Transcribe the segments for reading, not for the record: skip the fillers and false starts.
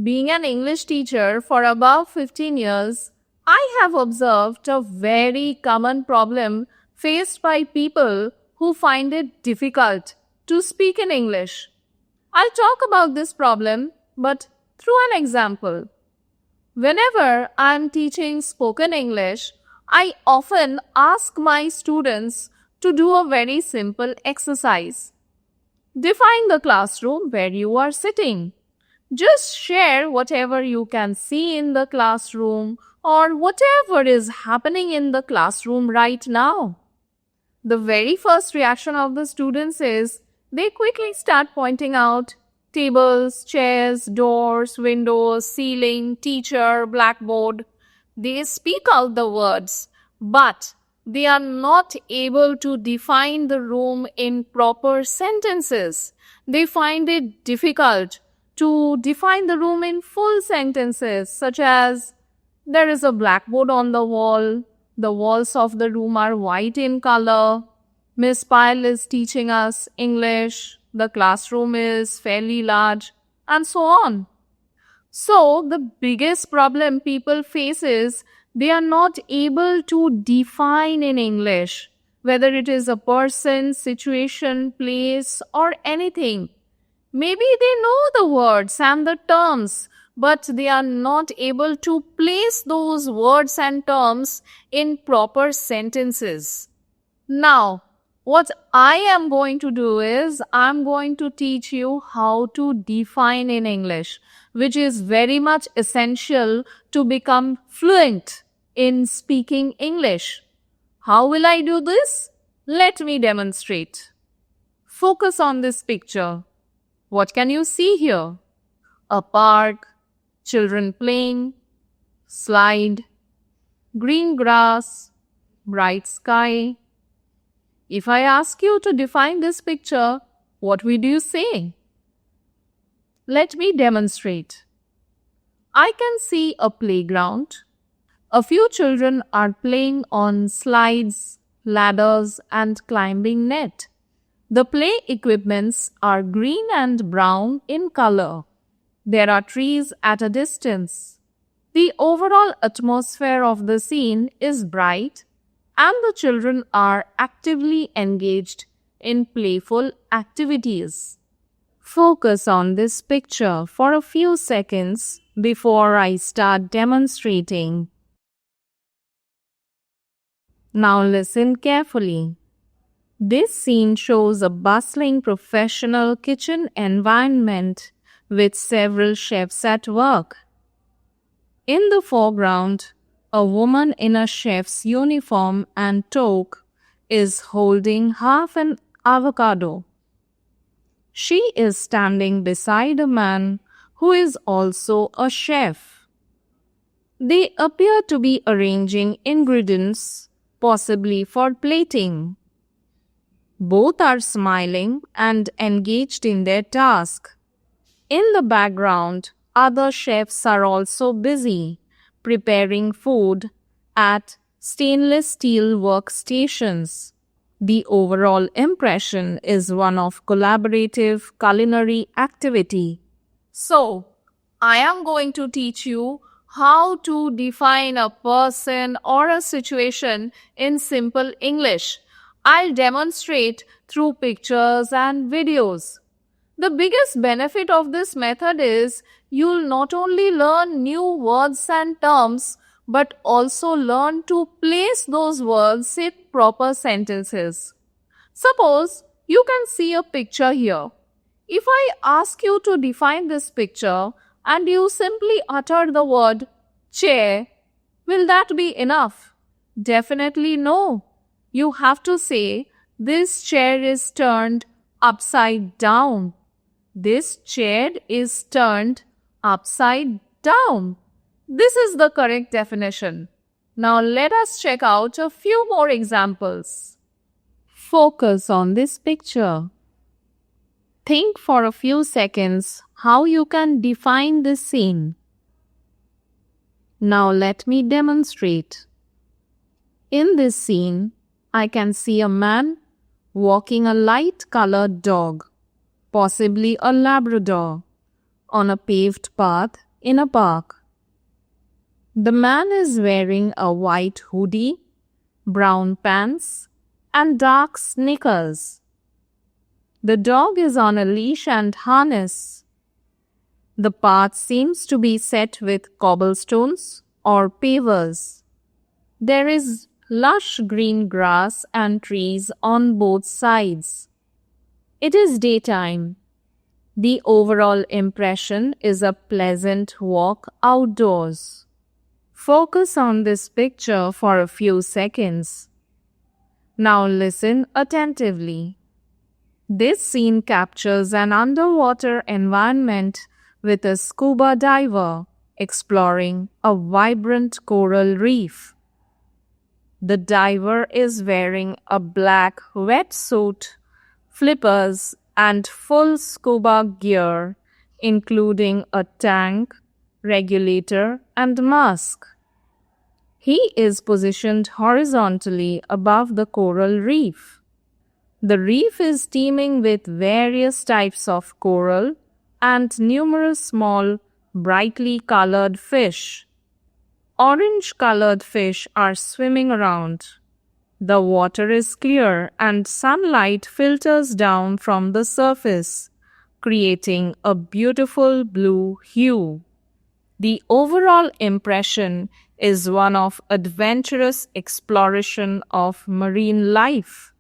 Being an English teacher for above 15 years, I have observed a very common problem faced by people who find it difficult to speak in English. I'll talk about this problem, but through an example. Whenever I'm teaching spoken English, I often ask my students to do a very simple exercise. Define the classroom where you are sitting. Just share whatever you can see in the classroom or whatever is happening in the classroom right now. The very first reaction of the students is they quickly start pointing out tables, chairs, doors, windows, ceiling, teacher, blackboard. They speak out the words, but they are not able to define the room in proper sentences. They find it difficult to define the room in full sentences, such as there is a blackboard on the wall, the walls of the room are white in color, Miss Pyle is teaching us English, the classroom is fairly large, and so on. So, the biggest problem people face is they are not able to define in English, whether it is a person, situation, place, or anything. Maybe they know the words and the terms, but they are not able to place those words and terms in proper sentences. Now, what I am going to do is I'm going to teach you how to define in English, which is very much essential to become fluent in speaking English. How will I do this? Let me demonstrate. Focus on this picture. What can you see here? A park, children playing, slide, green grass, bright sky. If I ask you to define this picture, what would you say? Let me demonstrate. I can see a playground. A few children are playing on slides, ladders, and climbing net. The play equipments are green and brown in color. There are trees at a distance. The overall atmosphere of the scene is bright, and the children are actively engaged in playful activities. Focus on this picture for a few seconds before I start demonstrating. Now listen carefully. This scene shows a bustling professional kitchen environment with several chefs at work. In the foreground, a woman in a chef's uniform and toque is holding half an avocado. She is standing beside a man who is also a chef. They appear to be arranging ingredients, possibly for plating. Both are smiling and engaged in their task. In the background, other chefs are also busy preparing food at stainless steel workstations. The overall impression is one of collaborative culinary activity. So, I am going to teach you how to define a person or a situation in simple English. I'll demonstrate through pictures and videos. The biggest benefit of this method is you'll not only learn new words and terms, but also learn to place those words in proper sentences. Suppose you can see a picture here. If I ask you to define this picture and you simply utter the word chair, will that be enough? Definitely no. You have to say this chair is turned upside down. This chair is turned upside down. This is the correct definition. Now let us check out a few more examples. Focus on this picture. Think for a few seconds how you can define this scene. Now let me demonstrate. In this scene, I can see a man walking a light-colored dog, possibly a Labrador. on a paved path in a park. The man is wearing a white hoodie, brown pants, and dark sneakers. The dog is on a leash and harness. The path seems to be set with cobblestones or pavers. There is lush green grass and trees on both sides. It is daytime. The overall impression is a pleasant walk outdoors. Focus on this picture for a few seconds. Now listen attentively. This scene captures an underwater environment with a scuba diver exploring a vibrant coral reef. The diver is wearing a black wetsuit, flippers, and full scuba gear, including a tank, regulator, and mask. He is positioned horizontally above the coral reef. The reef is teeming with various types of coral and numerous small, brightly colored fish. Orange-colored fish are swimming around. The water is clear and sunlight filters down from the surface, creating a beautiful blue hue. The overall impression is one of adventurous exploration of marine life.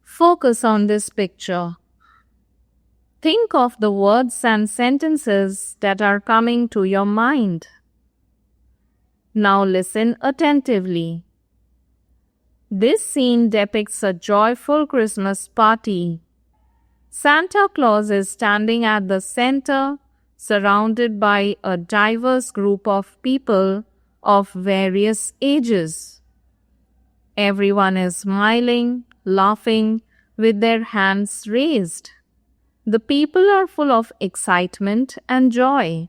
Focus on this picture. Think of the words and sentences that are coming to your mind. Now listen attentively. This scene depicts a joyful Christmas party. Santa Claus is standing at the center, surrounded by a diverse group of people of various ages. Everyone is smiling, laughing, with their hands raised. The people are full of excitement and joy.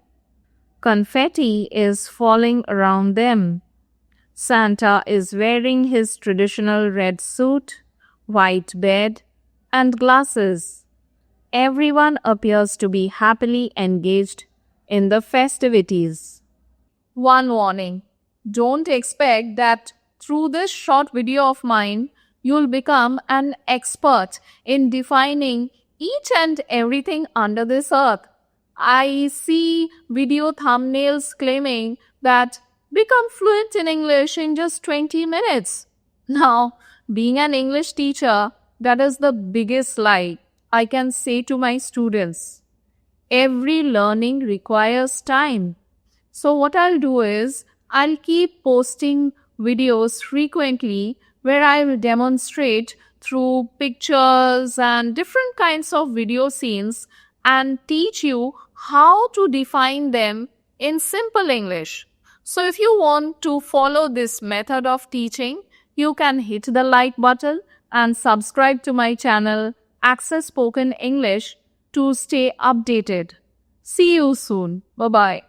Confetti is falling around them. Santa is wearing his traditional red suit, white bed, and glasses. Everyone appears to be happily engaged in the festivities. One warning: don't expect that through this short video of mine, you'll become an expert in defining each and everything under this earth. I see video thumbnails claiming that become fluent in English in just 20 minutes. Now, being an English teacher, that is the biggest lie I can say to my students. Every learning requires time. So what I'll do is, I'll keep posting videos frequently where I will demonstrate through pictures and different kinds of video scenes and teach you how to define them in simple English. So if you want to follow this method of teaching, you can hit the like button and subscribe to my channel Access Spoken English to stay updated. See you soon. Bye-bye.